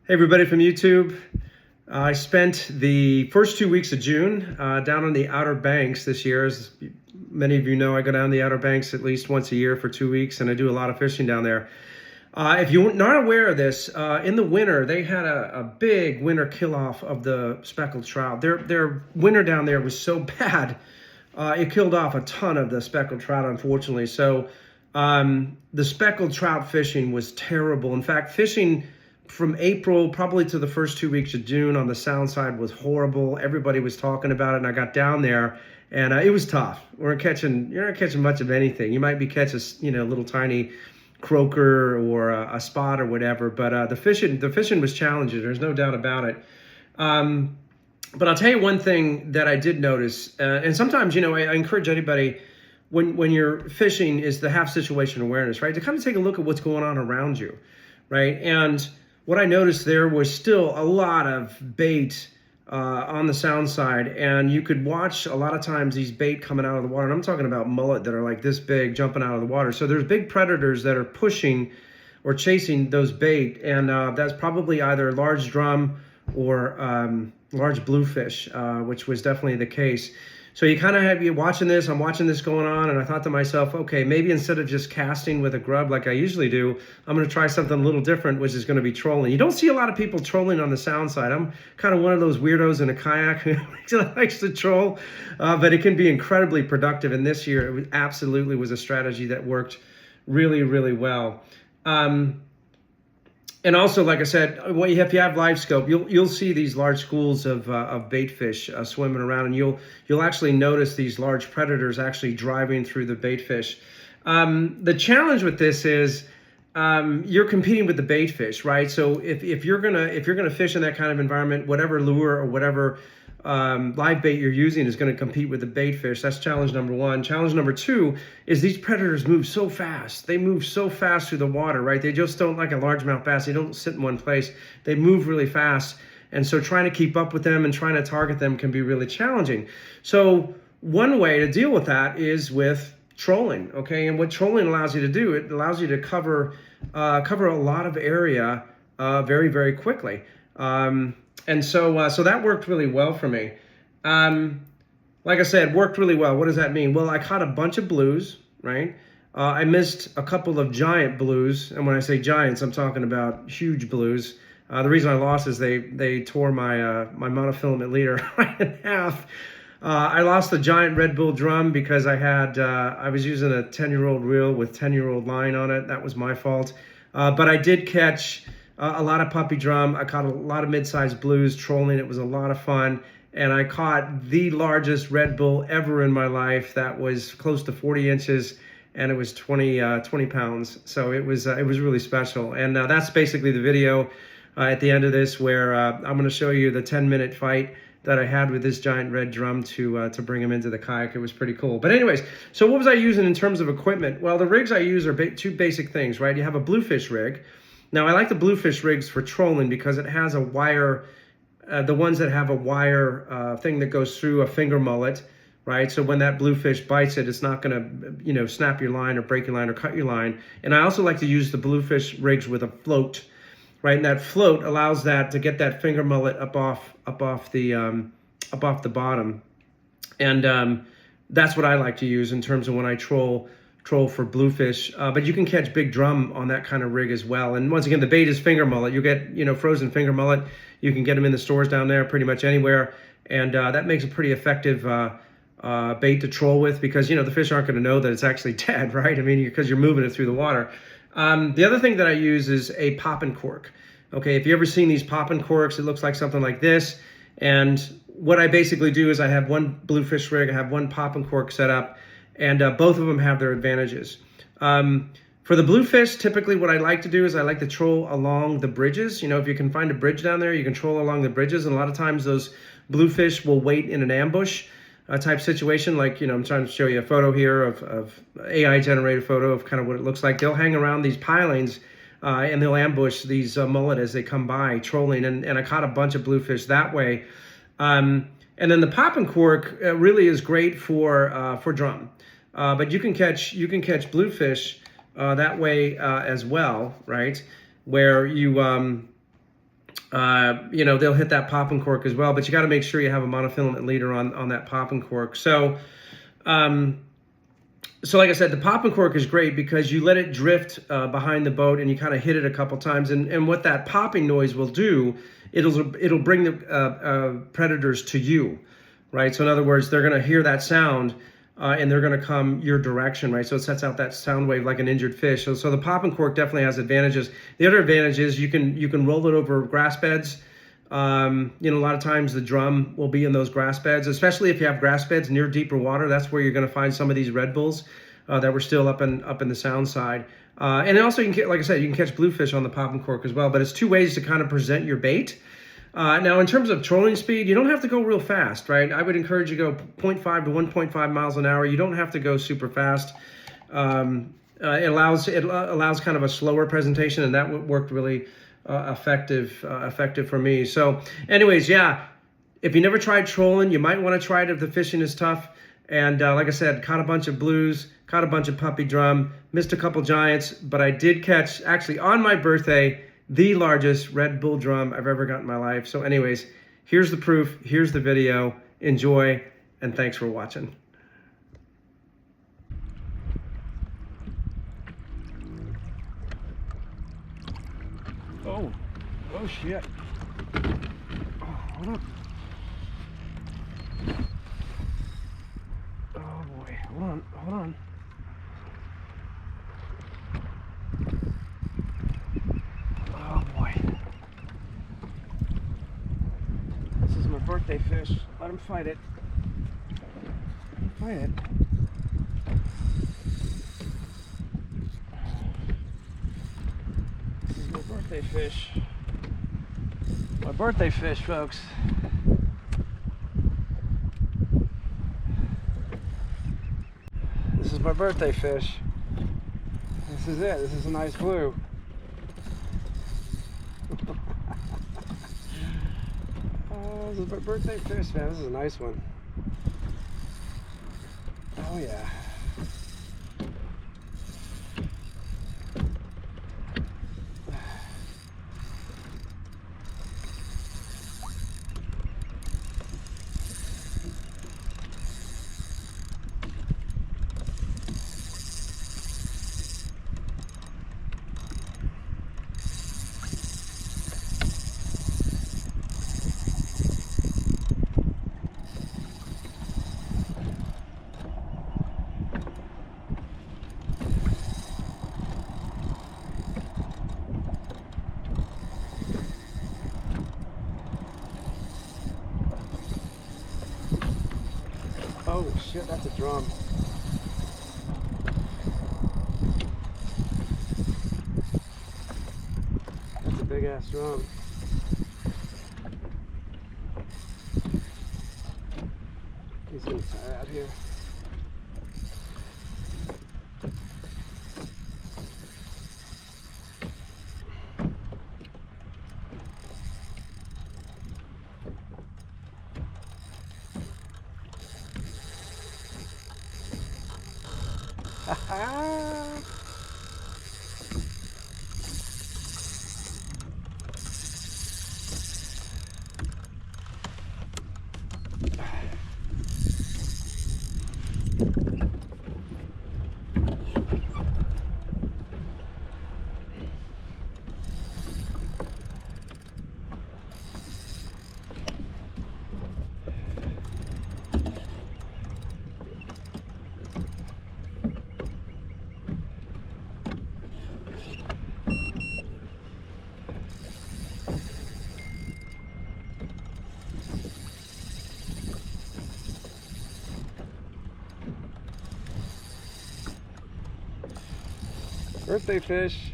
Hey everybody from YouTube. I spent the first 2 weeks of June down on the Outer Banks this year. As many of you know, I go down the Outer Banks at least once a year for 2 weeks, and I do a lot of fishing down there. If you're not aware of this, in the winter, they had a big winter kill-off of the speckled trout. Their winter down there was so bad, it killed off a ton of the speckled trout, unfortunately. So the speckled trout fishing was terrible. In fact, fishing from April probably to the first 2 weeks of June on the Sound side was horrible. Everybody was talking about it, and I got down there, and it was tough. You're not catching much of anything. You might be catching, a little tiny croaker or a spot or whatever, but the fishing was challenging. There's no doubt about it. But I'll tell you one thing that I did notice, and sometimes, I encourage anybody when you're fishing is to have situation awareness, right? To kind of take a look at what's going on around you, right? And what I noticed there was still a lot of bait on the Sound side, and you could watch a lot of times these bait coming out of the water, and I'm talking about mullet that are like this big jumping out of the water. So there's big predators that are pushing or chasing those bait, and that's probably either large drum or large bluefish, which was definitely the case. So you kind of have you watching this, I'm watching this going on, and I thought to myself, okay, maybe instead of just casting with a grub like I usually do, I'm going to try something a little different, which is going to be trolling. You don't see a lot of people trolling on the Sound side. I'm kind of one of those weirdos in a kayak who likes to troll, but it can be incredibly productive. And this year, it absolutely was a strategy that worked really, really well. And also, like I said, if you have live scope, you'll see these large schools of bait fish swimming around, and you'll actually notice these large predators actually driving through the bait fish. The challenge with this is you're competing with the bait fish, right? So if you're gonna fish in that kind of environment, whatever lure or whatever live bait you're using is going to compete with the bait fish. That's challenge number one. Challenge number two is these predators move so fast. They move so fast through the water, right? They just don't, like a largemouth bass, they don't sit in one place. They move really fast. And so trying to keep up with them and trying to target them can be really challenging. So one way to deal with that is with trolling, okay? And what trolling allows you to do, it allows you to cover a lot of area very, very quickly. And so that worked really well for me. Like I said, worked really well. What does that mean? Well, I caught a bunch of blues, right? I missed a couple of giant blues. And when I say giants, I'm talking about huge blues. The reason I lost is they tore my monofilament leader right in half. I lost the giant Red Bull drum because I was using a 10-year-old reel with 10-year-old line on it. That was my fault. But I did catch a lot of puppy drum. I caught a lot of mid-sized blues trolling. It was a lot of fun. And I caught the largest Red Bull ever in my life. That was close to 40 inches, and it was 20 pounds. So it was really special. And that's basically the video at the end of this, where I'm going to show you the 10-minute fight that I had with this giant red drum to bring him into the kayak. It was pretty cool. But anyways, so what was I using in terms of equipment? Well, the rigs I use are two basic things, right? You have a bluefish rig. Now, I like the bluefish rigs for trolling because it has a wire, the ones that have a wire thing that goes through a finger mullet, right? So when that bluefish bites it, it's not going to, snap your line or break your line or cut your line. And I also like to use the bluefish rigs with a float, right? And that float allows that to get that finger mullet up off the bottom. And that's what I like to use in terms of when I troll for bluefish, but you can catch big drum on that kind of rig as well. And once again, the bait is finger mullet. You get frozen finger mullet. You can get them in the stores down there pretty much anywhere, and that makes a pretty effective bait to troll with, because the fish aren't going to know that it's actually dead, right? I mean, because you're moving it through the water. The other thing that I use is a popping cork. Okay, if you ever seen these popping corks, it looks like something like this. And what I basically do is I have one bluefish rig, I have one popping cork set up, and both of them have their advantages. For the bluefish, typically what I like to do is I like to troll along the bridges. You know, if you can find a bridge down there, you can troll along the bridges. And a lot of times those bluefish will wait in an ambush type situation. Like, you know, I'm trying to show you a photo here of AI generated photo of kind of what it looks like. They'll hang around these pilings and they'll ambush these mullet as they come by trolling. And I caught a bunch of bluefish that way. And then the popping cork really is great for drum. But you can catch bluefish that way as well, right? Where you, you know, they'll hit that popping cork as well, but you got to make sure you have a monofilament leader on that popping cork. So, so like I said, the popping cork is great because you let it drift behind the boat and you kind of hit it a couple times. And what that popping noise will do, it'll bring the predators to you, right? So in other words, they're going to hear that sound and they're going to come your direction, right? So it sets out that sound wave like an injured fish. So the popping cork definitely has advantages. The other advantage is you can roll it over grass beds. You know, a lot of times the drum will be in those grass beds, especially if you have grass beds near deeper water. That's where you're going to find some of these red bulls that were still up in the sound side. And also, you can get, like I said, you can catch bluefish on the popping cork as well. But it's two ways to kind of present your bait. Now, in terms of trolling speed, you don't have to go real fast, right? I would encourage you to go 0.5 to 1.5 miles an hour. You don't have to go super fast. It allows kind of a slower presentation, and that worked really effective for me. So, anyways, yeah, if you never tried trolling, you might want to try it if the fishing is tough. And like I said, caught a bunch of blues, caught a bunch of puppy drum, missed a couple giants, but I did catch, actually on my birthday, the largest red bull drum I've ever got in my life. So anyways, here's the proof, here's the video. Enjoy, and thanks for watching. Oh shit. Oh, hold on. Oh boy, hold on. Oh boy. This is my birthday fish. Let him fight it. Fight it. This is my birthday fish. My birthday fish, folks. This is my birthday fish. This is it. This is a nice blue. Oh, this is my birthday fish, man. This is a nice one. Oh yeah. Oh shit, that's a drum. That's a big ass drum. He's gonna tie out here. Birthday fish.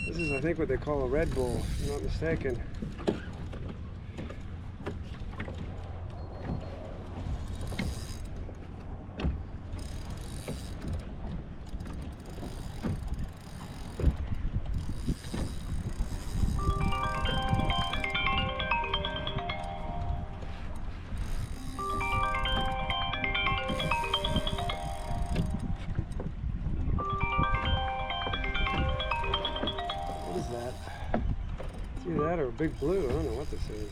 This is, I think, what they call a Red Bull, if I'm not mistaken. Either that or a big blue. I don't know what this is.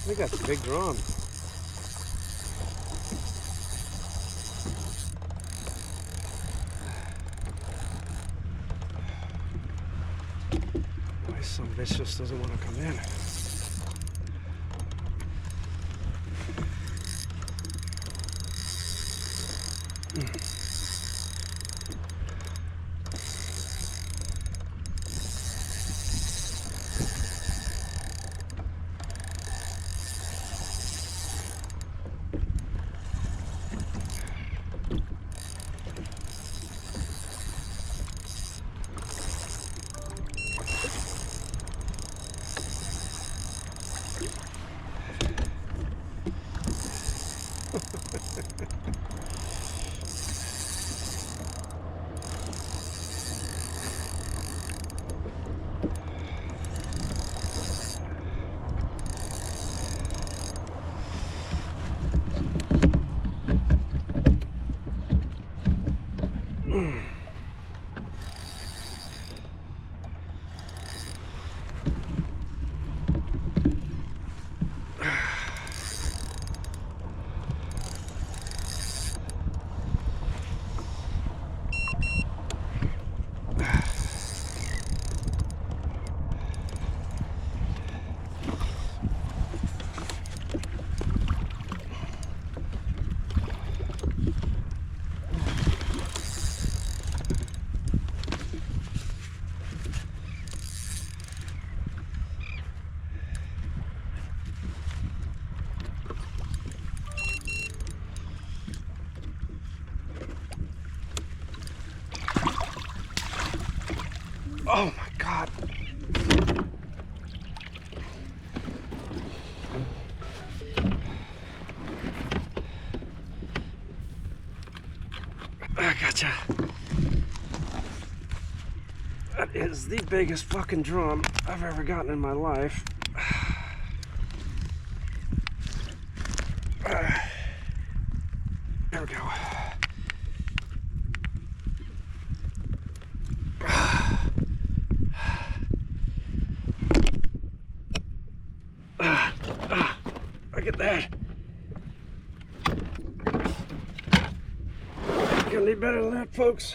I think that's a big drum. Why some bitch just doesn't want to come in? Oh my God. I gotcha. That is the biggest fucking drum I've ever gotten in my life. There we go. Look at that. Gonna need better than that, folks.